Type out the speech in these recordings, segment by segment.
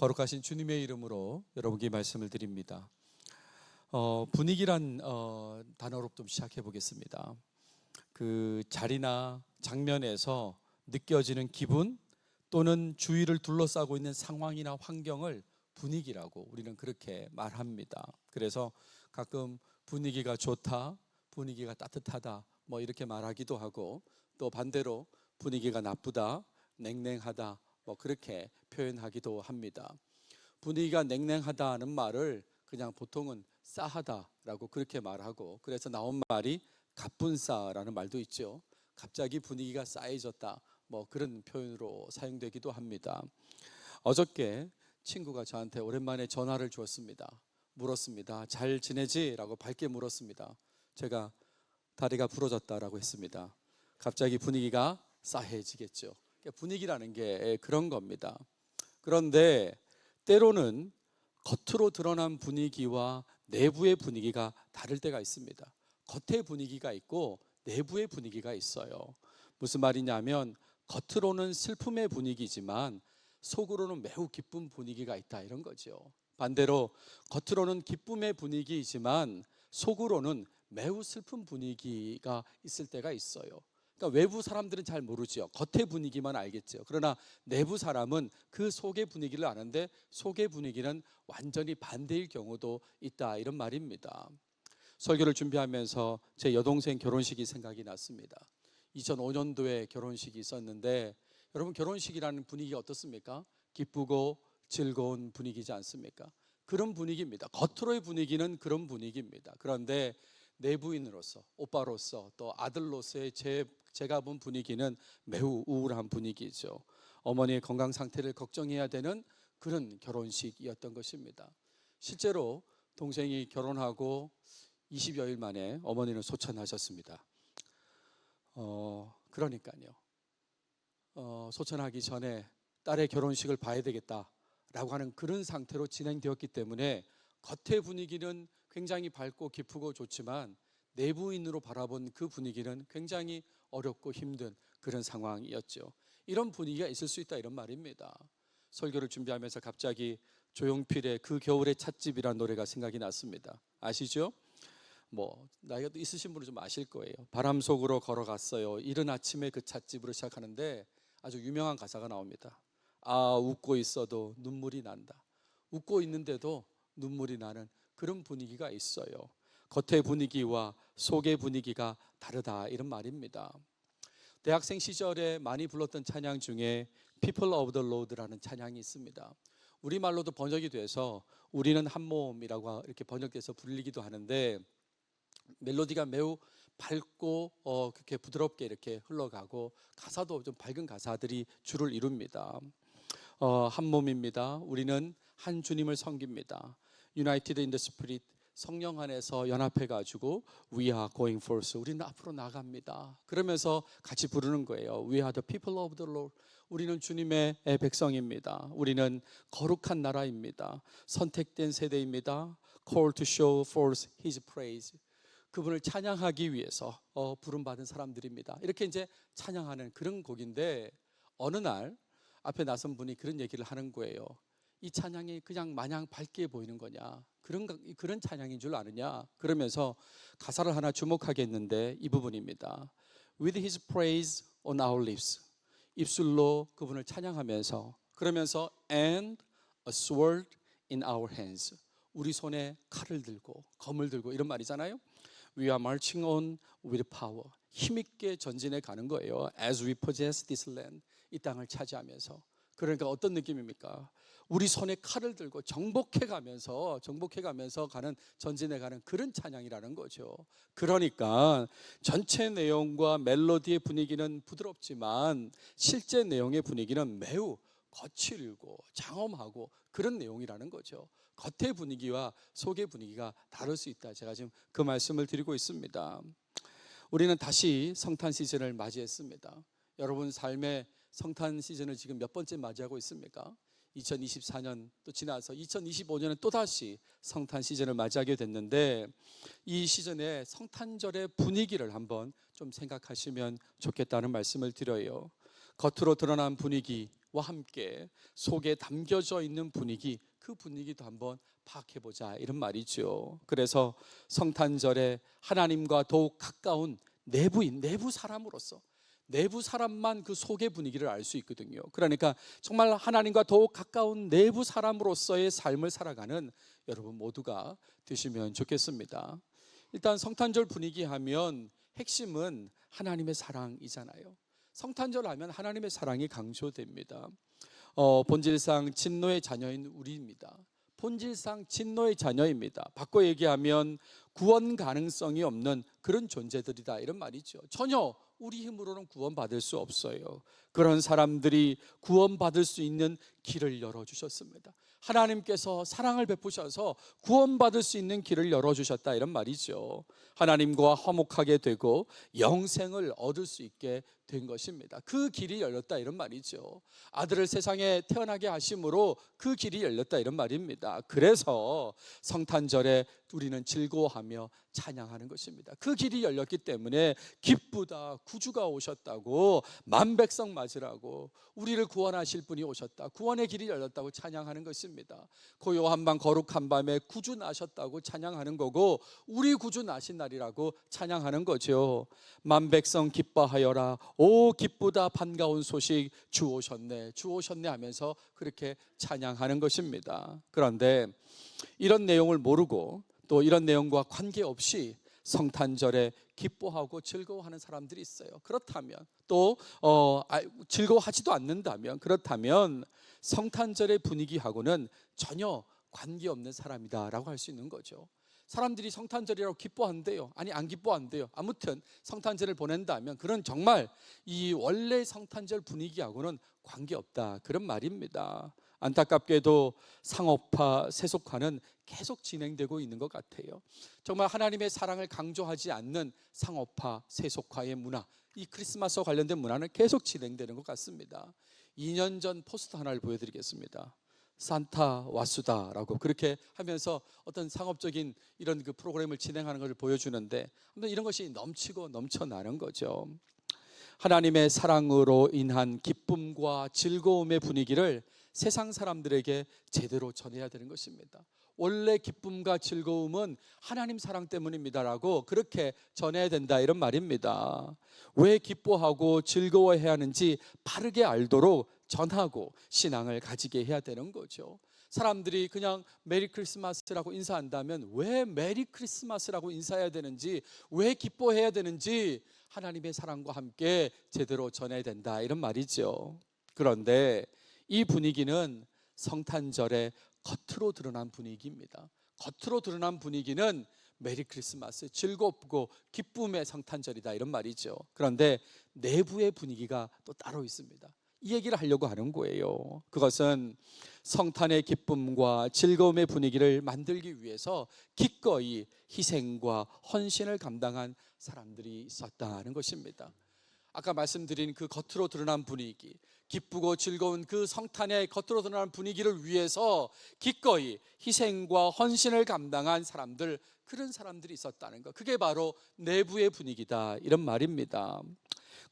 거룩하신 주님의 이름으로 여러분께 말씀을 드립니다. 분위기란 단어로 좀 시작해 보겠습니다. 그 자리나 장면에서 느껴지는 기분 또는 주위를 둘러싸고 있는 상황이나 환경을 분위기라고 우리는 그렇게 말합니다. 그래서 가끔 분위기가 좋다, 분위기가 따뜻하다 뭐 이렇게 말하기도 하고, 또 반대로 분위기가 나쁘다, 냉랭하다 뭐 그렇게 표현하기도 합니다. 분위기가 냉랭하다는 말을 그냥 보통은 싸하다라고 그렇게 말하고, 그래서 나온 말이 갑분싸라는 말도 있죠. 갑자기 분위기가 싸해졌다 뭐 그런 표현으로 사용되기도 합니다. 어저께 친구가 저한테 오랜만에 전화를 주었습니다. 물었습니다. 잘 지내지? 라고 밝게 물었습니다. 제가 다리가 부러졌다라고 했습니다. 갑자기 분위기가 싸해지겠죠. 분위기라는 게 그런 겁니다. 그런데 때로는 겉으로 드러난 분위기와 내부의 분위기가 다를 때가 있습니다. 겉의 분위기가 있고 내부의 분위기가 있어요. 무슨 말이냐면 겉으로는 슬픔의 분위기지만 속으로는 매우 기쁜 분위기가 있다, 이런 거죠. 반대로 겉으로는 기쁨의 분위기이지만 속으로는 매우 슬픈 분위기가 있을 때가 있어요. 그러니까 외부 사람들은 잘 모르죠. 겉의 분위기만 알겠죠. 그러나 내부 사람은 그 속의 분위기를 아는데 속의 분위기는 완전히 반대일 경우도 있다, 이런 말입니다. 설교를 준비하면서 제 여동생 결혼식이 생각이 났습니다. 2005년도에 결혼식이 있었는데, 여러분 결혼식이라는 분위기가 어떻습니까? 기쁘고 즐거운 분위기지 않습니까? 그런 분위기입니다. 겉으로의 분위기는 그런 분위기입니다. 그런데 내부인으로서, 오빠로서, 또 아들로서의 제가 본 분위기는 매우 우울한 분위기죠. 어머니의 건강 상태를 걱정해야 되는 그런 결혼식이었던 것입니다. 실제로 동생이 결혼하고 20여일 만에 어머니는 소천하셨습니다. 그러니까요. 소천하기 전에 딸의 결혼식을 봐야 되겠다라고 하는 그런 상태로 진행되었기 때문에 겉의 분위기는 굉장히 밝고 기쁘고 좋지만 내부인으로 바라본 그 분위기는 굉장히 어렵고 힘든 그런 상황이었죠. 이런 분위기가 있을 수 있다, 이런 말입니다. 설교를 준비하면서 갑자기 조용필의 그 겨울의 찻집이라는 노래가 생각이 났습니다. 아시죠? 뭐 나이가 있으신 분은 좀 아실 거예요. 바람 속으로 걸어갔어요. 이른 아침에 그 찻집으로 시작하는데 아주 유명한 가사가 나옵니다. 아, 웃고 있어도 눈물이 난다. 웃고 있는데도 눈물이 나는 그런 분위기가 있어요. 겉의 분위기와 속의 분위기가 다르다, 이런 말입니다. 대학생 시절에 많이 불렀던 찬양 중에 People of the Lord라는 찬양이 있습니다. 우리말로도 번역이 돼서 우리는 한 몸이라고 이렇게 번역돼서 불리기도 하는데, 멜로디가 매우 밝고 그렇게 부드럽게 이렇게 흘러가고 가사도 좀 밝은 가사들이 주를 이룹니다. 한 몸입니다. 우리는 한 주님을 섬깁니다. United in the Spirit, 성령 안에서 연합해 가지고 We are going forth, 우리는 앞으로 나갑니다. 그러면서 같이 부르는 거예요. We are the people of the Lord, 우리는 주님의 백성입니다. 우리는 거룩한 나라입니다. 선택된 세대입니다. Called to show forth His praise, 그분을 찬양하기 위해서 부름받은 사람들입니다. 이렇게 이제 찬양하는 그런 곡인데, 어느 날 앞에 나선 분이 그런 얘기를 하는 거예요. 이 찬양이 그냥 마냥 밝게 보이는 거냐, 그런 찬양인 줄 아느냐, 그러면서 가사를 하나 주목하게 했는데 이 부분입니다. With His praise on our lips, 입술로 그분을 찬양하면서, 그러면서 and a sword in our hands, 우리 손에 칼을 들고 검을 들고, 이런 말이잖아요. We are marching on with power, 힘있게 전진해 가는 거예요. As we possess this land, 이 땅을 차지하면서. 그러니까 어떤 느낌입니까? 우리 손에 칼을 들고 정복해 가면서 가는, 전진해 가는 그런 찬양이라는 거죠. 그러니까 전체 내용과 멜로디의 분위기는 부드럽지만 실제 내용의 분위기는 매우 거칠고 장엄하고 그런 내용이라는 거죠. 겉의 분위기와 속의 분위기가 다를 수 있다, 제가 지금 그 말씀을 드리고 있습니다. 우리는 다시 성탄 시즌을 맞이했습니다. 여러분 삶의 성탄 시즌을 지금 몇 번째 맞이하고 있습니까? 2024년 또 지나서 2025년은 또다시 성탄 시즌을 맞이하게 됐는데, 이 시즌의 성탄절의 분위기를 한번 좀 생각하시면 좋겠다는 말씀을 드려요. 겉으로 드러난 분위기, 함께 속에 담겨져 있는 분위기, 그 분위기도 한번 파악해보자 이런 말이죠. 그래서 성탄절에 하나님과 더욱 가까운 내부인, 내부 사람으로서, 내부 사람만 그 속의 분위기를 알 수 있거든요. 그러니까 정말 하나님과 더욱 가까운 내부 사람으로서의 삶을 살아가는 여러분 모두가 되시면 좋겠습니다. 일단 성탄절 분위기 하면 핵심은 하나님의 사랑이잖아요. 성탄절 하면 하나님의 사랑이 강조됩니다. 본질상 진노의 자녀인 우리입니다. 본질상 진노의 자녀입니다. 바꿔 얘기하면 구원 가능성이 없는 그런 존재들이다 이런 말이죠. 전혀 우리 힘으로는 구원받을 수 없어요. 그런 사람들이 구원받을 수 있는 길을 열어주셨습니다. 하나님께서 사랑을 베푸셔서 구원받을 수 있는 길을 열어주셨다 이런 말이죠. 하나님과 화목하게 되고 영생을 얻을 수 있게 된 것입니다. 그 길이 열렸다 이런 말이죠. 아들을 세상에 태어나게 하심으로 그 길이 열렸다 이런 말입니다. 그래서 성탄절에 우리는 즐거워하며 찬양하는 것입니다. 그 길이 열렸기 때문에 기쁘다, 구주가 오셨다고, 만백성 맞으라고, 우리를 구원하실 분이 오셨다, 구원의 길이 열렸다고 찬양하는 것입니다. 고요한 밤 거룩한 밤에 구주 나셨다고 찬양하는 거고, 우리 구주 나신 날이라고 찬양하는 거죠. 만백성 기뻐하여라, 오 기쁘다 반가운 소식, 주 오셨네, 주 오셨네 하면서 그렇게 찬양하는 것입니다. 그런데 이런 내용을 모르고 또 이런 내용과 관계없이 성탄절에 기뻐하고 즐거워하는 사람들이 있어요. 그렇다면 또 즐거워하지도 않는다면, 그렇다면 성탄절의 분위기하고는 전혀 관계없는 사람이다라고 할 수 있는 거죠. 사람들이 성탄절이라고 기뻐한대요. 아니 안 기뻐한대요. 아무튼 성탄절을 보낸다면 그런 정말 이 원래 성탄절 분위기하고는 관계없다 그런 말입니다. 안타깝게도 상업화, 세속화는 계속 진행되고 있는 것 같아요. 정말 하나님의 사랑을 강조하지 않는 상업화, 세속화의 문화, 이 크리스마스와 관련된 문화는 계속 진행되는 것 같습니다. 2년 전 포스터 하나를 보여드리겠습니다. 산타 왔수다라고 그렇게 하면서 어떤 상업적인 이런 그 프로그램을 진행하는 것을 보여주는데 이런 것이 넘치고 넘쳐나는 거죠. 하나님의 사랑으로 인한 기쁨과 즐거움의 분위기를 세상 사람들에게 제대로 전해야 되는 것입니다. 원래 기쁨과 즐거움은 하나님 사랑 때문입니다라고 그렇게 전해야 된다 이런 말입니다. 왜 기뻐하고 즐거워해야 하는지 바르게 알도록 전하고 신앙을 가지게 해야 되는 거죠. 사람들이 그냥 메리 크리스마스라고 인사한다면 왜 메리 크리스마스라고 인사해야 되는지, 왜 기뻐해야 되는지 하나님의 사랑과 함께 제대로 전해야 된다 이런 말이죠. 그런데 이 분위기는 성탄절의 겉으로 드러난 분위기입니다. 겉으로 드러난 분위기는 메리 크리스마스, 즐겁고 기쁨의 성탄절이다 이런 말이죠. 그런데 내부의 분위기가 또 따로 있습니다. 이 얘기를 하려고 하는 거예요. 그것은 성탄의 기쁨과 즐거움의 분위기를 만들기 위해서 기꺼이 희생과 헌신을 감당한 사람들이 있었다는 것입니다. 아까 말씀드린 그 겉으로 드러난 분위기, 기쁘고 즐거운 그 성탄의 겉으로 드러난 분위기를 위해서 기꺼이 희생과 헌신을 감당한 사람들, 그런 사람들이 있었다는 것, 그게 바로 내부의 분위기다 이런 말입니다.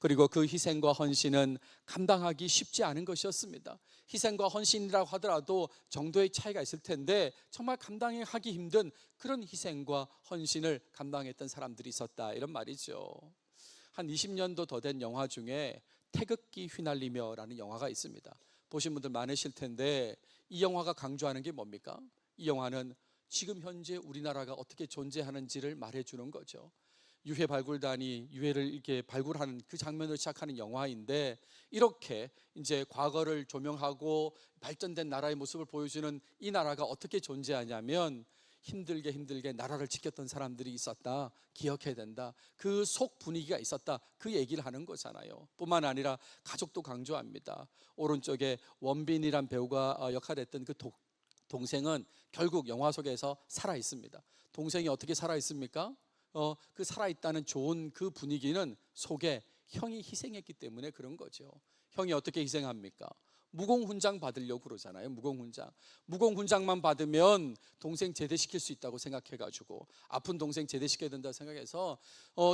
그리고 그 희생과 헌신은 감당하기 쉽지 않은 것이었습니다. 희생과 헌신이라고 하더라도 정도의 차이가 있을 텐데 정말 감당하기 힘든 그런 희생과 헌신을 감당했던 사람들이 있었다 이런 말이죠. 한 20년도 더 된 영화 중에 태극기 휘날리며라는 영화가 있습니다. 보신 분들 많으실 텐데 이 영화가 강조하는 게 뭡니까? 이 영화는 지금 현재 우리나라가 어떻게 존재하는지를 말해주는 거죠. 유해 발굴단이 유해를 이렇게 발굴하는 그 장면을 시작하는 영화인데, 이렇게 이제 과거를 조명하고 발전된 나라의 모습을 보여주는 이 나라가 어떻게 존재하냐면 힘들게 나라를 지켰던 사람들이 있었다, 기억해야 된다, 그 속 분위기가 있었다, 그 얘기를 하는 거잖아요. 뿐만 아니라 가족도 강조합니다. 오른쪽에 원빈이란 배우가 역할했던 그 동생은 결국 영화 속에서 살아 있습니다. 동생이 어떻게 살아 있습니까? 그 살아있다는 좋은 그 분위기는 속에 형이 희생했기 때문에 그런 거죠. 형이 어떻게 희생합니까? 무공훈장 받으려고 그러잖아요. 무공훈장만 받으면 동생 제대시킬 수 있다고 생각해가지고, 아픈 동생 제대시켜야 된다고 생각해서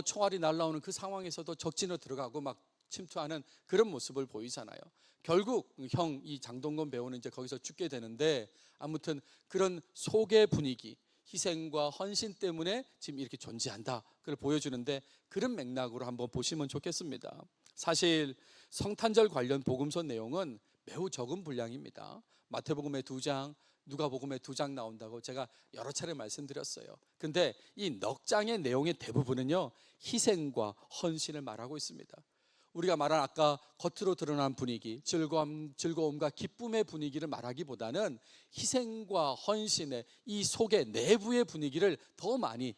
총알이 날라오는 그 상황에서도 적진으로 들어가고 막 침투하는 그런 모습을 보이잖아요. 결국 이 장동건 배우는 이제 거기서 죽게 되는데, 아무튼 그런 속의 분위기, 희생과 헌신 때문에 지금 이렇게 존재한다, 그걸 보여주는데, 그런 맥락으로 한번 보시면 좋겠습니다. 사실 성탄절 관련 복음서 내용은 매우 적은 분량입니다. 마태복음의 2장, 누가복음의 2장 나온다고 제가 여러 차례 말씀드렸어요. 근데 이 넉 장의 내용의 대부분은요, 희생과 헌신을 말하고 있습니다. 우리가 말한 아까 겉으로 드러난 분위기, 즐거움과 기쁨의 분위기를 말하기보다는 희생과 헌신의 이 속의 내부의 분위기를 더 많이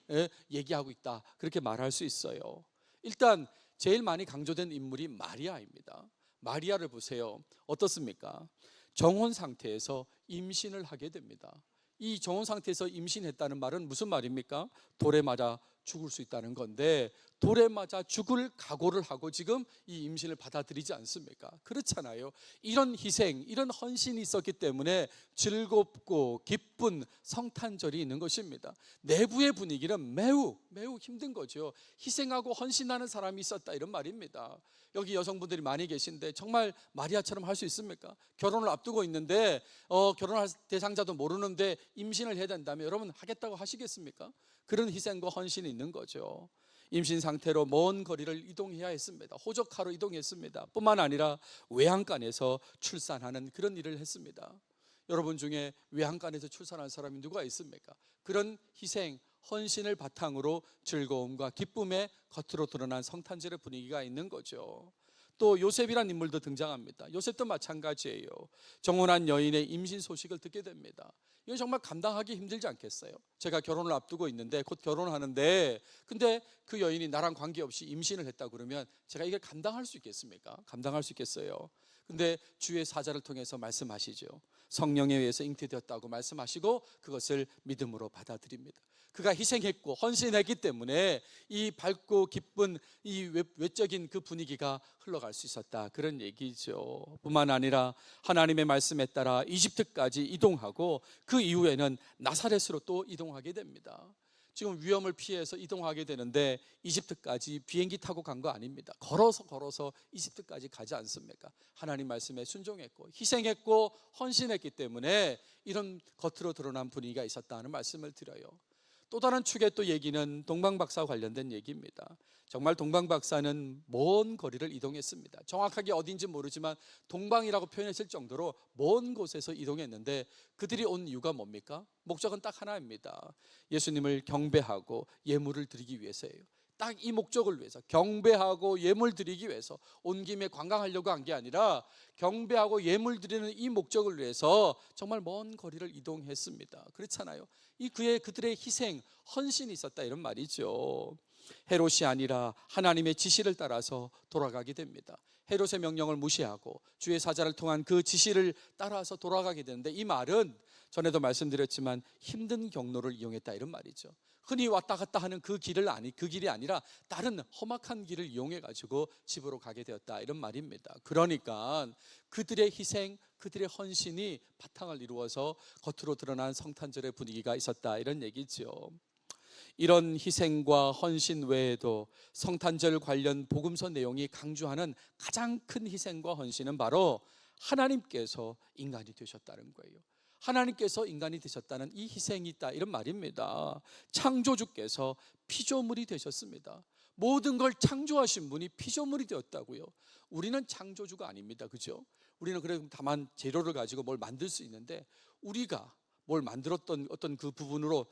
얘기하고 있다, 그렇게 말할 수 있어요. 일단 제일 많이 강조된 인물이 마리아입니다. 마리아를 보세요. 어떻습니까? 정혼 상태에서 임신을 하게 됩니다. 이 정혼 상태에서 임신했다는 말은 무슨 말입니까? 돌에 맞아 죽을 수 있다는 건데, 돌에 맞아 죽을 각오를 하고 지금 이 임신을 받아들이지 않습니까? 그렇잖아요. 이런 희생, 이런 헌신이 있었기 때문에 즐겁고 기쁜 성탄절이 있는 것입니다. 내부의 분위기는 매우 힘든 거죠. 희생하고 헌신하는 사람이 있었다, 이런 말입니다. 여기 여성분들이 많이 계신데 정말 마리아처럼 할 수 있습니까? 결혼을 앞두고 있는데 결혼할 대상자도 모르는데 임신을 해야 된다면 여러분 하겠다고 하시겠습니까? 그런 희생과 헌신이 있는 거죠. 임신 상태로 먼 거리를 이동해야 했습니다. 호적하러 이동했습니다. 뿐만 아니라 외양간에서 출산하는 그런 일을 했습니다. 여러분 중에 외양간에서 출산한 사람이 누가 있습니까? 그런 희생, 헌신을 바탕으로 즐거움과 기쁨의 겉으로 드러난 성탄절의 분위기가 있는 거죠. 또 요셉이라는 인물도 등장합니다. 요셉도 마찬가지예요. 정혼한 여인의 임신 소식을 듣게 됩니다. 이건 정말 감당하기 힘들지 않겠어요? 제가 결혼을 앞두고 있는데 곧 결혼하는데, 근데 그 여인이 나랑 관계없이 임신을 했다 그러면 제가 이걸 감당할 수 있겠습니까? 감당할 수 있겠어요? 근데 주의 사자를 통해서 말씀하시죠. 성령에 의해서 잉태되었다고 말씀하시고 그것을 믿음으로 받아들입니다. 그가 희생했고 헌신했기 때문에 이 밝고 기쁜 이 외적인 그 분위기가 흘러갈 수 있었다, 그런 얘기죠. 뿐만 아니라 하나님의 말씀에 따라 이집트까지 이동하고 그 이후에는 나사렛으로 또 이동하게 됩니다. 지금 위험을 피해서 이동하게 되는데 이집트까지 비행기 타고 간 거 아닙니다. 걸어서 이집트까지 가지 않습니까? 하나님 말씀에 순종했고 희생했고 헌신했기 때문에 이런 겉으로 드러난 분위기가 있었다는 말씀을 드려요. 또 다른 축의 또 얘기는 동방박사와 관련된 얘기입니다. 정말 동방박사는 먼 거리를 이동했습니다. 정확하게 어딘지 모르지만 동방이라고 표현했을 정도로 먼 곳에서 이동했는데, 그들이 온 이유가 뭡니까? 목적은 딱 하나입니다. 예수님을 경배하고 예물을 드리기 위해서예요. 딱 이 목적을 위해서, 경배하고 예물 드리기 위해서 온 김에 관광하려고 한 게 아니라 경배하고 예물 드리는 이 목적을 위해서 정말 먼 거리를 이동했습니다. 그렇잖아요. 그들의 희생, 헌신이 있었다, 이런 말이죠. 헤롯이 아니라 하나님의 지시를 따라서 돌아가게 됩니다. 헤롯의 명령을 무시하고 주의 사자를 통한 그 지시를 따라서 돌아가게 되는데, 이 말은 전에도 말씀드렸지만 힘든 경로를 이용했다, 이런 말이죠. 흔히 왔다 갔다 하는 그 길이 아니라 다른 험악한 길을 이용해 가지고 집으로 가게 되었다, 이런 말입니다. 그러니까 그들의 희생, 그들의 헌신이 바탕을 이루어서 겉으로 드러난 성탄절의 분위기가 있었다, 이런 얘기죠. 이런 희생과 헌신 외에도 성탄절 관련 복음서 내용이 강조하는 가장 큰 희생과 헌신은 바로 하나님께서 인간이 되셨다는 거예요. 하나님께서 인간이 되셨다는 이 희생이 있다, 이런 말입니다. 창조주께서 피조물이 되셨습니다. 모든 걸 창조하신 분이 피조물이 되었다고요. 우리는 창조주가 아닙니다. 그죠? 우리는 그래 다만 재료를 가지고 뭘 만들 수 있는데, 우리가 뭘 만들었던 어떤 그 부분으로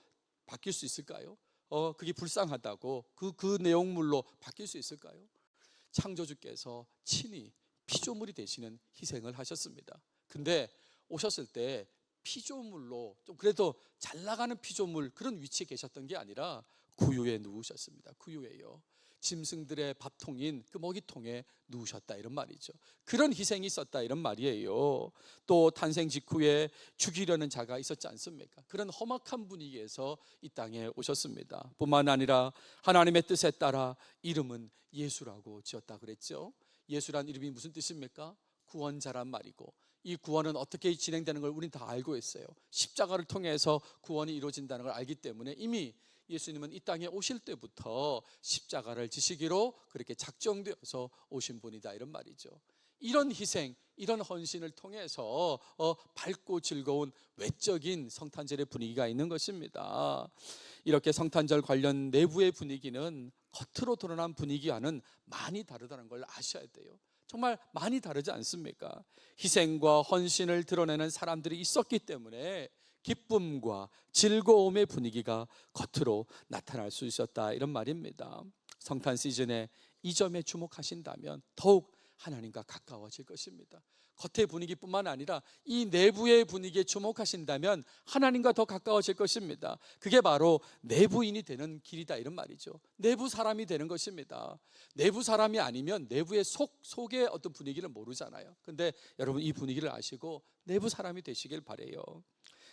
바뀔 수 있을까요? 그게 불쌍하다고 그 내용물로 바뀔 수 있을까요? 창조주께서 친히 피조물이 되시는 희생을 하셨습니다. 근데 오셨을 때 피조물로 좀 그래도 잘 나가는 피조물, 그런 위치에 계셨던 게 아니라 구유에 누우셨습니다. 구유에요. 짐승들의 밥통인 그 먹이통에 누우셨다, 이런 말이죠. 그런 희생이 있었다, 이런 말이에요. 또 탄생 직후에 죽이려는 자가 있었지 않습니까? 그런 험악한 분위기에서 이 땅에 오셨습니다. 뿐만 아니라 하나님의 뜻에 따라 이름은 예수라고 지었다 그랬죠. 예수란 이름이 무슨 뜻입니까? 구원자란 말이고, 이 구원은 어떻게 진행되는 걸 우리는 다 알고 있어요. 십자가를 통해서 구원이 이루어진다는 걸 알기 때문에 이미 예수님은 이 땅에 오실 때부터 십자가를 지시기로 그렇게 작정되어서 오신 분이다, 이런 말이죠. 이런 희생, 이런 헌신을 통해서 밝고 즐거운 외적인 성탄절의 분위기가 있는 것입니다. 이렇게 성탄절 관련 내부의 분위기는 겉으로 드러난 분위기와는 많이 다르다는 걸 아셔야 돼요. 정말 많이 다르지 않습니까? 희생과 헌신을 드러내는 사람들이 있었기 때문에 기쁨과 즐거움의 분위기가 겉으로 나타날 수 있었다, 이런 말입니다. 성탄 시즌에 이 점에 주목하신다면 더욱 하나님과 가까워질 것입니다. 겉의 분위기뿐만 아니라 이 내부의 분위기에 주목하신다면 하나님과 더 가까워질 것입니다. 그게 바로 내부인이 되는 길이다, 이런 말이죠. 내부 사람이 되는 것입니다. 내부 사람이 아니면 내부의 속의 어떤 분위기를 모르잖아요. 근데 여러분, 이 분위기를 아시고 내부 사람이 되시길 바라요.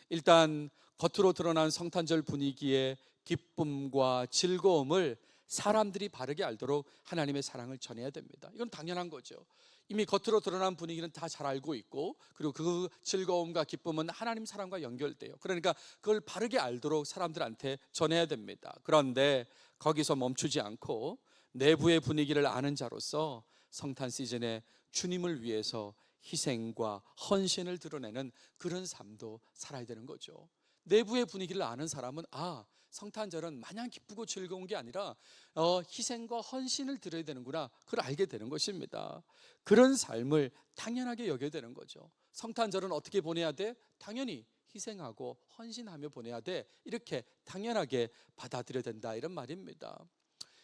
일단 겉으로 드러난 성탄절 분위기의 기쁨과 즐거움을 사람들이 바르게 알도록 하나님의 사랑을 전해야 됩니다. 이건 당연한 거죠. 이미 겉으로 드러난 분위기는 다 잘 알고 있고, 그리고 그 즐거움과 기쁨은 하나님 사랑과 연결돼요. 그러니까 그걸 바르게 알도록 사람들한테 전해야 됩니다. 그런데 거기서 멈추지 않고 내부의 분위기를 아는 자로서 성탄 시즌에 주님을 위해서 희생과 헌신을 드러내는 그런 삶도 살아야 되는 거죠. 내부의 분위기를 아는 사람은 성탄절은 마냥 기쁘고 즐거운 게 아니라 희생과 헌신을 드려야 되는구나, 그걸 알게 되는 것입니다. 그런 삶을 당연하게 여겨야 되는 거죠. 성탄절은 어떻게 보내야 돼? 당연히 희생하고 헌신하며 보내야 돼, 이렇게 당연하게 받아들여야 된다, 이런 말입니다.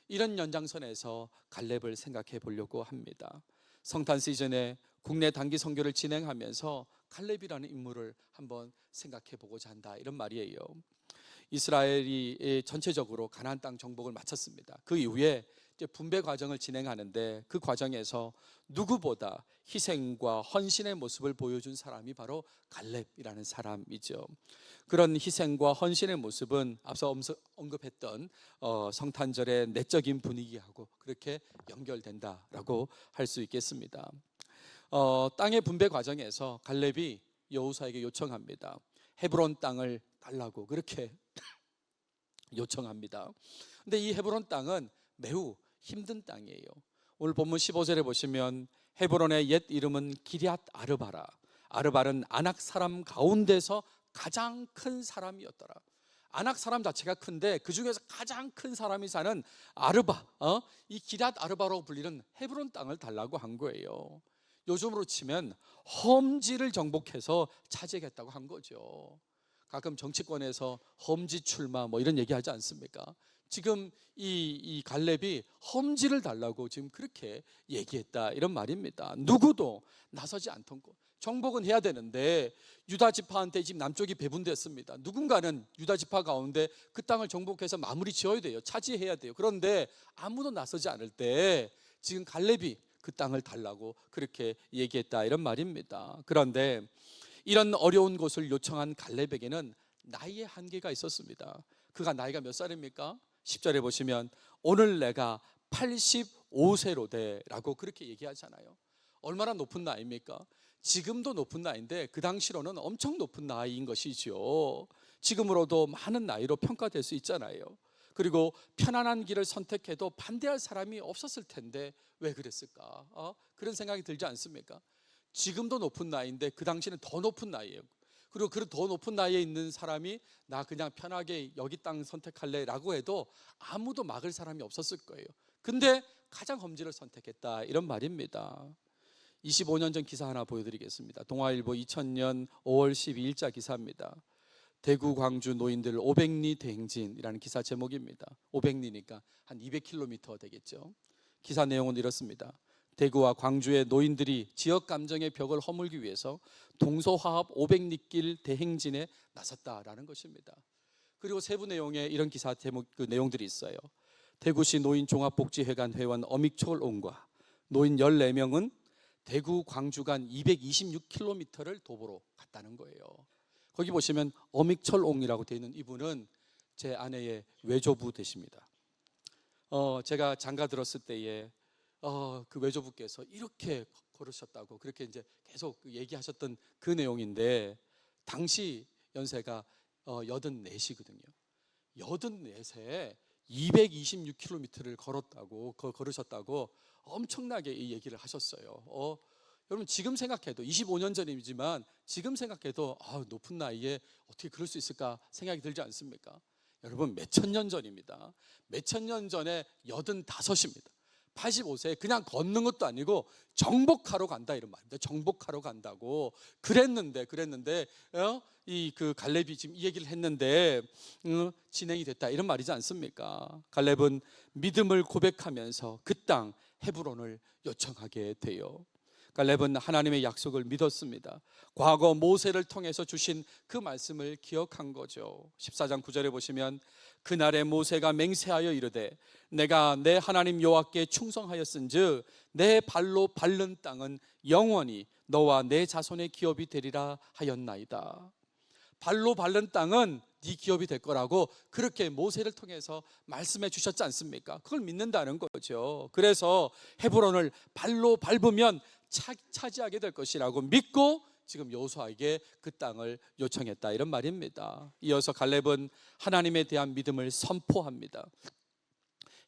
이런 연장선에서 갈렙을 생각해 보려고 합니다. 성탄 시즌에 국내 단기 선교를 진행하면서 갈렙이라는 인물을 한번 생각해 보고자 한다, 이런 말이에요. 이스라엘이 전체적으로 가나안 땅 정복을 마쳤습니다. 그 이후에 이제 분배 과정을 진행하는데 그 과정에서 누구보다 희생과 헌신의 모습을 보여준 사람이 바로 갈렙이라는 사람이죠. 그런 희생과 헌신의 모습은 앞서 언급했던 성탄절의 내적인 분위기하고 그렇게 연결된다라고 할 수 있겠습니다. 땅의 분배 과정에서 갈렙이 여호수아에게 요청합니다. 헤브론 땅을 달라고 그렇게 요청합니다. 근데 이 헤브론 땅은 매우 힘든 땅이에요. 오늘 본문 15절에 보시면 헤브론의 옛 이름은 기럇 아르바라. 아르바는 아낙 사람 가운데서 가장 큰 사람이었더라. 아낙 사람 자체가 큰데 그 중에서 가장 큰 사람이 사는 아르바, 이 기럇 아르바라고 불리는 헤브론 땅을 달라고 한 거예요. 요즘으로 치면 험지를 정복해서 차지하겠다고 한 거죠. 가끔 정치권에서 험지 출마 뭐 이런 얘기 하지 않습니까? 지금 이 갈렙이 험지를 달라고 지금 그렇게 얘기했다, 이런 말입니다. 누구도 나서지 않던 것. 정복은 해야 되는데 유다 지파한테 지금 남쪽이 배분됐습니다. 누군가는 유다 지파 가운데 그 땅을 정복해서 마무리 지어야 돼요. 차지해야 돼요. 그런데 아무도 나서지 않을 때 지금 갈렙이 그 땅을 달라고 그렇게 얘기했다, 이런 말입니다. 그런데 이런 어려운 곳을 요청한 갈렙에게는 나이의 한계가 있었습니다. 그가 나이가 몇 살입니까? 10절에 보시면 오늘 내가 85세로 돼라고 그렇게 얘기하잖아요. 얼마나 높은 나이입니까? 지금도 높은 나이인데 그 당시로는 엄청 높은 나이인 것이죠. 지금으로도 많은 나이로 평가될 수 있잖아요. 그리고 편안한 길을 선택해도 반대할 사람이 없었을 텐데 왜 그랬을까? 그런 생각이 들지 않습니까? 지금도 높은 나이인데 그 당시는 더 높은 나이예요. 그리고 그 더 높은 나이에 있는 사람이 나 그냥 편하게 여기 땅 선택할래 라고 해도 아무도 막을 사람이 없었을 거예요. 근데 가장 험지를 선택했다, 이런 말입니다. 25년 전 기사 하나 보여드리겠습니다. 동아일보 2000년 5월 12일자 기사입니다. 대구 광주 노인들 500리 대행진이라는 기사 제목입니다. 500리니까 한 200km 되겠죠. 기사 내용은 이렇습니다. 대구와 광주의 노인들이 지역 감정의 벽을 허물기 위해서 동서화합 500리길 대행진에 나섰다라는 것입니다. 그리고 세부 내용에 이런 기사 제목 내용들이 있어요. 대구시 노인종합복지회관 회원 어믹철옹과 노인 14명은 대구 광주 간 226km를 도보로 갔다는 거예요. 거기 보시면 어믹철옹이라고 되어 있는 이분은 제 아내의 외조부 되십니다. 제가 장가 들었을 때에 그 외조부께서 이렇게 걸으셨다고 그렇게 이제 계속 얘기하셨던 그 내용인데 당시 연세가 84시거든요. 84세 226km를 걸으셨다고 엄청나게 이 얘기를 하셨어요. 여러분 지금 생각해도 25년 전이지만 지금 생각해도 높은 나이에 어떻게 그럴 수 있을까 생각이 들지 않습니까? 여러분 몇천 년 전입니다. 몇천 년 전에 85입니다. 85세에 그냥 걷는 것도 아니고 정복하러 간다 이런 말입니다. 정복하러 간다고 그랬는데 그 갈렙이 지금 이 얘기를 했는데 진행이 됐다 이런 말이지 않습니까? 갈렙은 믿음을 고백하면서 그 땅 헤브론을 요청하게 돼요. 갈렙은 하나님의 약속을 믿었습니다. 과거 모세를 통해서 주신 그 말씀을 기억한 거죠. 14장 9절에 보시면 그날에 모세가 맹세하여 이르되 내가 내 하나님 여호와께 충성하였은즉 내 발로 밟는 땅은 영원히 너와 내 자손의 기업이 되리라 하였나이다. 발로 밟는 땅은 네 기업이 될 거라고 그렇게 모세를 통해서 말씀해 주셨지 않습니까? 그걸 믿는다는 거죠. 그래서 헤브론을 발로 밟으면 차지하게 될 것이라고 믿고 지금 여호수아에게 그 땅을 요청했다 이런 말입니다. 이어서 갈렙은 하나님에 대한 믿음을 선포합니다.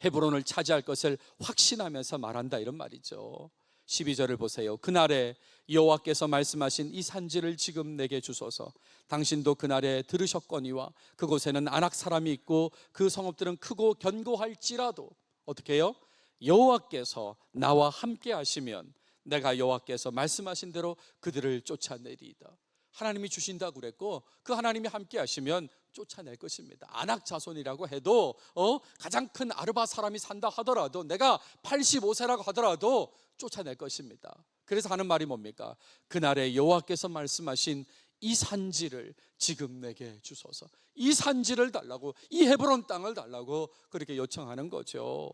헤브론을 차지할 것을 확신하면서 말한다 이런 말이죠. 12절을 보세요. 그날에 여호와께서 말씀하신 이 산지를 지금 내게 주소서. 당신도 그날에 들으셨거니와 그곳에는 아낙 사람이 있고 그 성읍들은 크고 견고할지라도 어떻게 해요? 여호와께서 나와 함께 하시면 내가 여호와께서 말씀하신 대로 그들을 쫓아내리이다. 하나님이 주신다고 그랬고 그 하나님이 함께 하시면 쫓아낼 것입니다. 아낙 자손이라고 해도 가장 큰 아르바 사람이 산다 하더라도 내가 85세라고 하더라도 쫓아낼 것입니다. 그래서 하는 말이 뭡니까? 그날에 여호와께서 말씀하신 이 산지를 지금 내게 주소서. 이 산지를 달라고, 이 헤브론 땅을 달라고 그렇게 요청하는 거죠.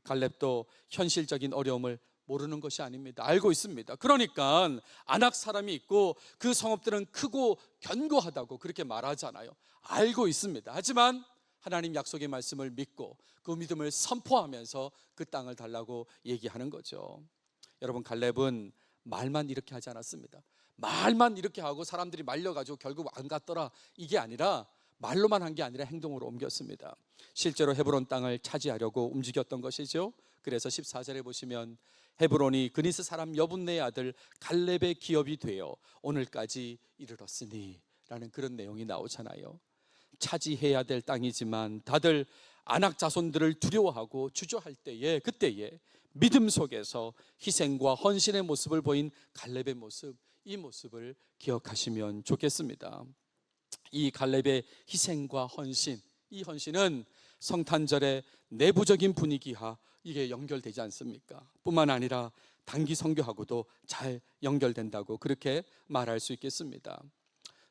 갈렙도 현실적인 어려움을 모르는 것이 아닙니다. 알고 있습니다. 그러니까 아낙 사람이 있고 그 성읍들은 크고 견고하다고 그렇게 말하잖아요. 알고 있습니다. 하지만 하나님 약속의 말씀을 믿고 그 믿음을 선포하면서 그 땅을 달라고 얘기하는 거죠. 여러분 갈렙은 말만 이렇게 하지 않았습니다. 말만 이렇게 하고 사람들이 말려가지고 결국 안 갔더라 이게 아니라 말로만 한 게 아니라 행동으로 옮겼습니다. 실제로 헤브론 땅을 차지하려고 움직였던 것이죠. 그래서 14절에 보시면 헤브론이 그니스 사람 여분네의 아들 갈렙의 기업이 되어 오늘까지 이르렀으니 라는 그런 내용이 나오잖아요. 차지해야 될 땅이지만 다들 아낙 자손들을 두려워하고 주저할 때에 그때에 믿음 속에서 희생과 헌신의 모습을 보인 갈렙의 모습, 이 모습을 기억하시면 좋겠습니다. 이 갈렙의 희생과 헌신, 이 헌신은 성탄절의 내부적인 분위기와 이게 연결되지 않습니까? 뿐만 아니라 단기 선교하고도 잘 연결된다고 그렇게 말할 수 있겠습니다.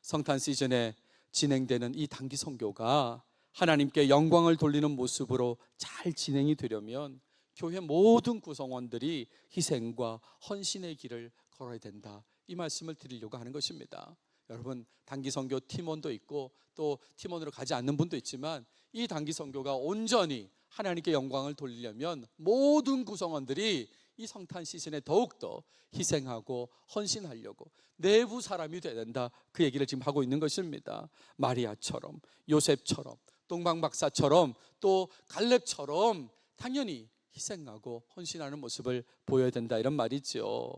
성탄 시즌에 진행되는 이 단기 선교가 하나님께 영광을 돌리는 모습으로 잘 진행이 되려면 교회 모든 구성원들이 희생과 헌신의 길을 걸어야 된다, 이 말씀을 드리려고 하는 것입니다. 여러분 단기 선교 팀원도 있고 또 팀원으로 가지 않는 분도 있지만 이 단기 선교가 온전히 하나님께 영광을 돌리려면 모든 구성원들이 이 성탄 시즌에 더욱더 희생하고 헌신하려고 내부 사람이 돼야 된다, 그 얘기를 지금 하고 있는 것입니다. 마리아처럼, 요셉처럼, 동방박사처럼, 또 갈렙처럼 당연히 희생하고 헌신하는 모습을 보여야 된다, 이런 말이죠.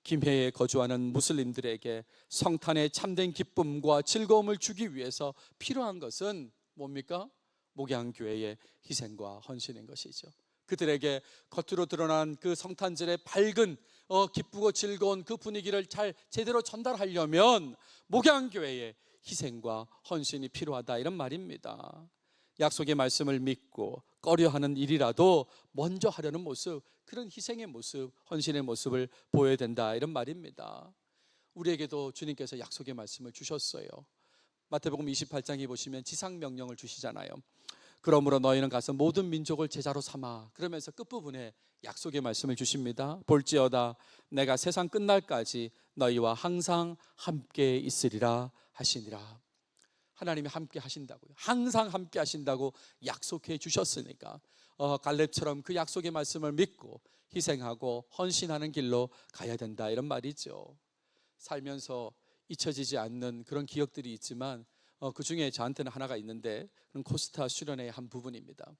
김해에 거주하는 무슬림들에게 성탄의 참된 기쁨과 즐거움을 주기 위해서 필요한 것은 뭡니까? 목양교회의 희생과 헌신인 것이죠. 그들에게 겉으로 드러난 그 성탄절의 밝은 기쁘고 즐거운 그 분위기를 잘 제대로 전달하려면 목양교회의 희생과 헌신이 필요하다, 이런 말입니다. 약속의 말씀을 믿고 꺼려하는 일이라도 먼저 하려는 모습, 그런 희생의 모습, 헌신의 모습을 보여야 된다, 이런 말입니다. 우리에게도 주님께서 약속의 말씀을 주셨어요. 마태복음 28장에 보시면 지상명령을 주시잖아요. 그러므로 너희는 가서 모든 민족을 제자로 삼아, 그러면서 끝부분에 약속의 말씀을 주십니다. 볼지어다 내가 세상 끝날까지 너희와 항상 함께 있으리라 하시니라. 하나님이 함께 하신다고요. 항상 함께 하신다고 약속해 주셨으니까 갈렙처럼 그 약속의 말씀을 믿고 희생하고 헌신하는 길로 가야 된다, 이런 말이죠. 살면서 잊혀지지 않는 그런 기억들이 있지만 그 중에 저한테는 하나가 있는데 그건 코스타 수련회의 한 부분입니다.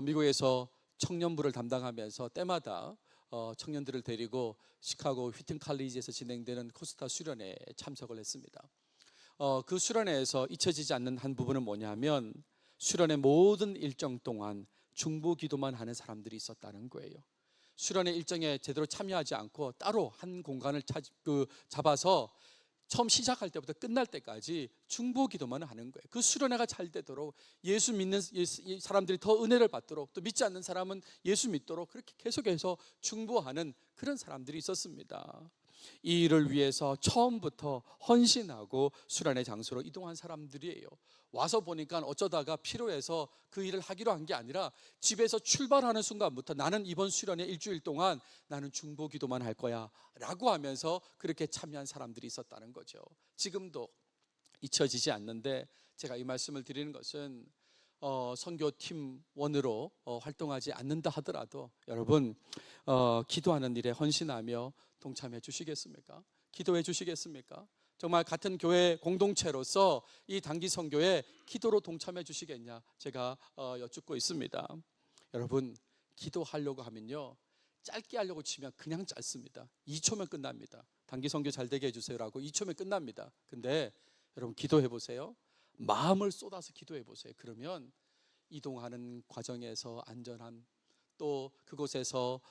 미국에서 청년부를 담당하면서 때마다 청년들을 데리고 시카고 휘튼 칼리지에서 진행되는 코스타 수련회에 참석을 했습니다. 그 수련회에서 잊혀지지 않는 한 부분은 뭐냐면 수련회 모든 일정 동안 중보 기도만 하는 사람들이 있었다는 거예요. 수련회 일정에 제대로 참여하지 않고 따로 한 공간을 잡아서 처음 시작할 때부터 끝날 때까지 중보 기도만 하는 거예요. 그 수련회가 잘 되도록, 예수 믿는 사람들이 더 은혜를 받도록, 또 믿지 않는 사람은 예수 믿도록 그렇게 계속해서 중보하는 그런 사람들이 있었습니다. 이 일을 위해서 처음부터 헌신하고 수련회 장소로 이동한 사람들이에요. 와서 보니까 어쩌다가 필요해서 그 일을 하기로 한 게 아니라 집에서 출발하는 순간부터 나는 이번 수련회 일주일 동안 나는 중보 기도만 할 거야 라고 하면서 그렇게 참여한 사람들이 있었다는 거죠. 지금도 잊혀지지 않는데, 제가 이 말씀을 드리는 것은 선교팀원으로 활동하지 않는다 하더라도 여러분 기도하는 일에 헌신하며 동참해 주시겠습니까? 기도해 주시겠습니까? 정말 같은 교회 공동체로서 이 단기 선교에 기도로 동참해 주시겠냐, 제가 여쭙고 있습니다. 여러분, 기도하려고 하면요, 짧게 하려고 치면 그냥 짧습니다. 2초면 끝납니다. 단기 선교 잘 되게 해주세요라고 2초면 끝납니다. 근데 여러분, 기도해 보세요. 마음을 쏟아서 기도해 보세요. 그러면 이동하는 과정에서 안전함, 또 그곳에서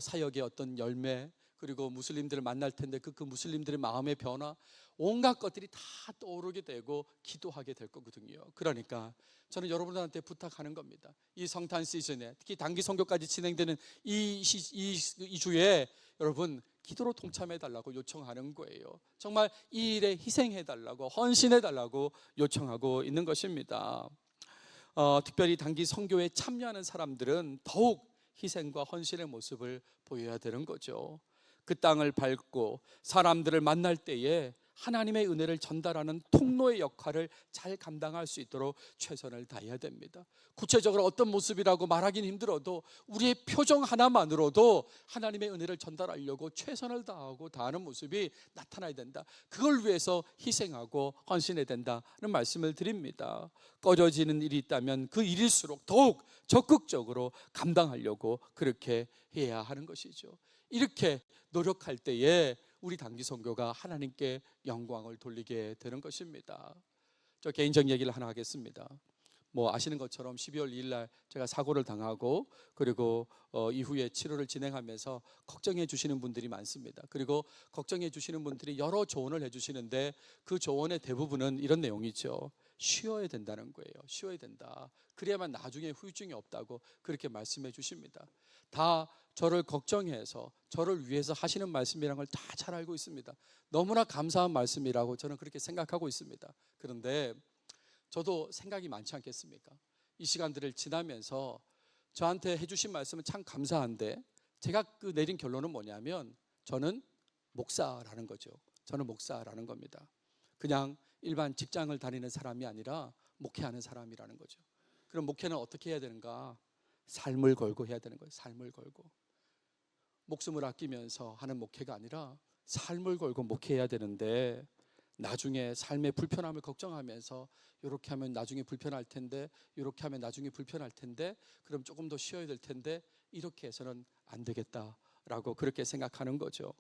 사역의 어떤 열매, 그리고 무슬림들을 만날 텐데 그 무슬림들의 마음의 변화, 온갖 것들이 다 떠오르게 되고 기도하게 될 거거든요. 그러니까 저는 여러분들한테 부탁하는 겁니다. 이 성탄 시즌에, 특히 단기 선교까지 진행되는 이 주에 여러분 기도로 동참해 달라고 요청하는 거예요. 정말 이 일에 희생해 달라고, 헌신해 달라고 요청하고 있는 것입니다. 특별히 단기 선교에 참여하는 사람들은 더욱 희생과 헌신의 모습을 보여야 되는 거죠. 그 땅을 밟고 사람들을 만날 때에 하나님의 은혜를 전달하는 통로의 역할을 잘 감당할 수 있도록 최선을 다해야 됩니다. 구체적으로 어떤 모습이라고 말하기는 힘들어도 우리의 표정 하나만으로도 하나님의 은혜를 전달하려고 최선을 다하는 모습이 나타나야 된다. 그걸 위해서 희생하고 헌신해야 된다는 말씀을 드립니다. 꺼져지는 일이 있다면 그 일일수록 더욱 적극적으로 감당하려고 그렇게 해야 하는 것이죠. 이렇게 노력할 때에 우리 단기 선교가 하나님께 영광을 돌리게 되는 것입니다. 저 개인적 얘기를 하나 하겠습니다. 아시는 것처럼 12월 2일 날 제가 사고를 당하고, 그리고 이후에 치료를 진행하면서 걱정해 주시는 분들이 많습니다. 그리고 걱정해 주시는 분들이 여러 조언을 해 주시는데 그 조언의 대부분은 이런 내용이죠. 쉬어야 된다는 거예요. 쉬어야 된다. 그래야만 나중에 후유증이 없다고 그렇게 말씀해 주십니다. 다 저를 걱정해서 저를 위해서 하시는 말씀이라는 걸 다 잘 알고 있습니다. 너무나 감사한 말씀이라고 저는 그렇게 생각하고 있습니다. 그런데 저도 생각이 많지 않겠습니까? 이 시간들을 지나면서 저한테 해주신 말씀은 참 감사한데, 제가 내린 결론은 뭐냐면 저는 목사라는 거죠. 저는 목사라는 겁니다. 그냥 일반 직장을 다니는 사람이 아니라 목회하는 사람이라는 거죠. 그럼 목회는 어떻게 해야 되는가? 삶을 걸고 해야 되는 거예요. 삶을 걸고. 목숨을 아끼면서 하는 목회가 아니라 삶을 걸고 목회해야 되는데, 나중에 삶의 불편함을 걱정하면서 이렇게 하면 나중에 불편할 텐데, 이렇게 하면 나중에 불편할 텐데, 그럼 조금 더 쉬어야 될 텐데, 이렇게 해서는 안 되겠다라고 그렇게 생각하는 거죠.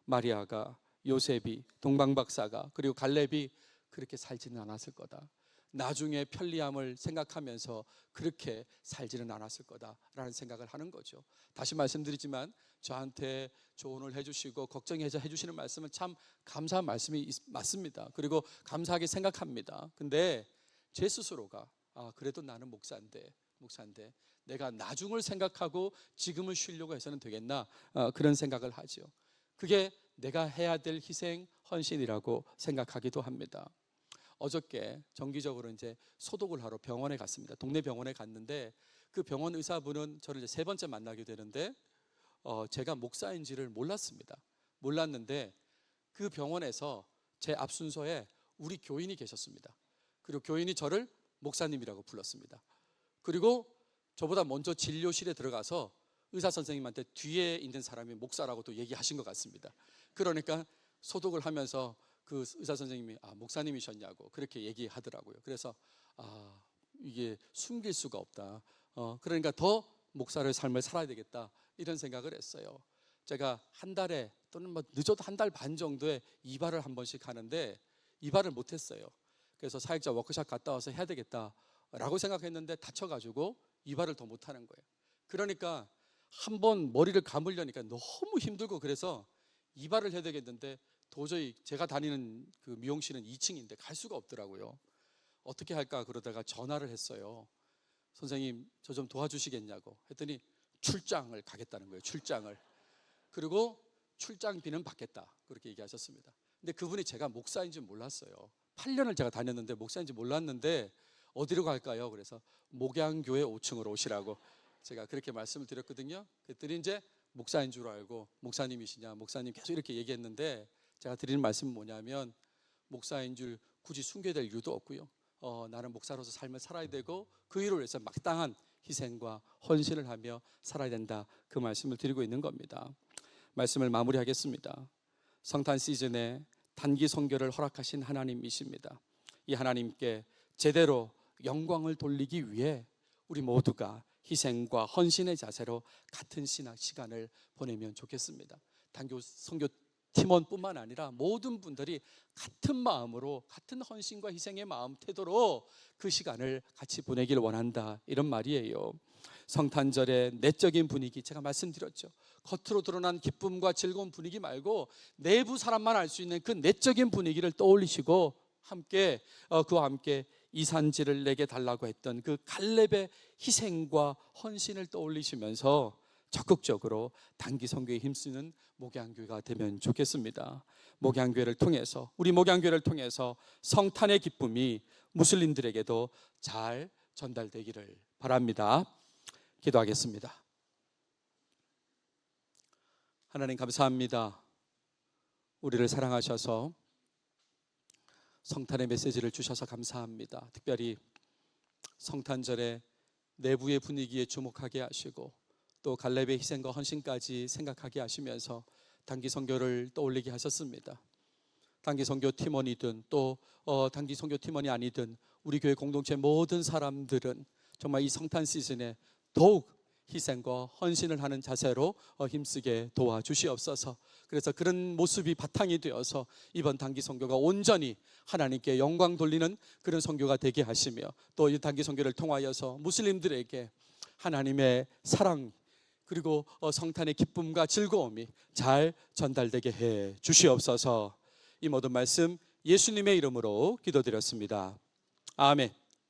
마리아가, 요셉이, 동방박사가, 그리고 갈렙이 그렇게 살지는 않았을 거다. 나중에 편리함을 생각하면서 그렇게 살지는 않았을 거다라는 생각을 하는 거죠. 다시 말씀드리지만 저한테 조언을 해주시고 걱정해서 해주시는 말씀은 참 감사한 말씀이 맞습니다. 그리고 감사하게 생각합니다. 근데 제 스스로가 그래도 나는 목사인데 내가 나중을 생각하고 지금을 쉬려고 해서는 되겠나, 그런 생각을 하죠. 그게 내가 해야 될 희생, 헌신이라고 생각하기도 합니다. 어저께 정기적으로 이제 소독을 하러 병원에 갔습니다. 동네 병원에 갔는데 그 병원 의사분은 저를 이제 3번째 만나게 되는데 제가 목사인지를 몰랐는데 그 병원에서 제 앞 순서에 우리 교인이 계셨습니다. 그리고 교인이 저를 목사님이라고 불렀습니다. 그리고 저보다 먼저 진료실에 들어가서 의사 선생님한테 뒤에 있는 사람이 목사라고 또 얘기하신 것 같습니다. 그러니까 소독을 하면서 그 의사 선생님이 목사님이셨냐고 그렇게 얘기하더라고요. 그래서 이게 숨길 수가 없다. 그러니까 더 목사의 삶을 살아야 되겠다 이런 생각을 했어요. 제가 한 달에 또는 뭐 늦어도 한 달 반 정도에 이발을 한 번씩 하는데 이발을 못했어요. 그래서 사역자 워크숍 갔다 와서 해야 되겠다라고 생각했는데 다쳐가지고 이발을 더 못하는 거예요. 그러니까 한 번 머리를 감으려니까 너무 힘들고 그래서 이발을 해야 되겠는데 도저히 제가 다니는 그 미용실은 2층인데 갈 수가 없더라고요. 어떻게 할까 그러다가 전화를 했어요. 선생님 저 좀 도와주시겠냐고 했더니 출장을 가겠다는 거예요. 출장을. 그리고 출장비는 받겠다 그렇게 얘기하셨습니다. 근데 그분이 제가 목사인 줄 몰랐어요. 8년을 제가 다녔는데 목사인 줄 몰랐는데 어디로 갈까요? 그래서 목양교회 5층으로 오시라고 제가 그렇게 말씀을 드렸거든요. 그랬더니 이제 목사인 줄 알고 목사님이시냐 목사님 계속 이렇게 얘기했는데 제가 드리는 말씀은 뭐냐면 목사인 줄 굳이 숨겨야 될 이유도 없고요. 나는 목사로서 삶을 살아야 되고 그 일을 위해서 마땅한 희생과 헌신을 하며 살아야 된다 그 말씀을 드리고 있는 겁니다. 말씀을 마무리하겠습니다. 성탄 시즌에 단기 선교를 허락하신 하나님이십니다. 이 하나님께 제대로 영광을 돌리기 위해 우리 모두가 희생과 헌신의 자세로 같은 신학 시간을 보내면 좋겠습니다. 단기 선교 팀원뿐만 아니라 모든 분들이 같은 마음으로 같은 헌신과 희생의 마음 태도로 그 시간을 같이 보내길 원한다 이런 말이에요. 성탄절의 내적인 분위기 제가 말씀드렸죠. 겉으로 드러난 기쁨과 즐거운 분위기 말고 내부 사람만 알 수 있는 그 내적인 분위기를 떠올리시고 함께 그와 함께 이산지를 내게 달라고 했던 그 갈렙의 희생과 헌신을 떠올리시면서 적극적으로 단기 선교에 힘쓰는 목양교회가 되면 좋겠습니다. 목양교회를 통해서 우리 목양교회를 통해서 성탄의 기쁨이 무슬림들에게도 잘 전달되기를 바랍니다. 기도하겠습니다. 하나님 감사합니다. 우리를 사랑하셔서 성탄의 메시지를 주셔서 감사합니다. 특별히 성탄절에 내부의 분위기에 주목하게 하시고 또 갈렙의 희생과 헌신까지 생각하게 하시면서 단기 선교를 떠올리게 하셨습니다. 단기 선교 팀원이든 또 단기 선교 팀원이 아니든 우리 교회 공동체 모든 사람들은 정말 이 성탄 시즌에 더욱 희생과 헌신을 하는 자세로 힘쓰게 도와주시옵소서. 그래서 그런 모습이 바탕이 되어서 이번 단기 선교가 온전히 하나님께 영광 돌리는 그런 선교가 되게 하시며 또 이 단기 선교를 통하여서 무슬림들에게 하나님의 사랑 그리고 성탄의 기쁨과 즐거움이 잘 전달되게 해 주시옵소서. 이 모든 말씀 예수님의 이름으로 기도드렸습니다. 아멘.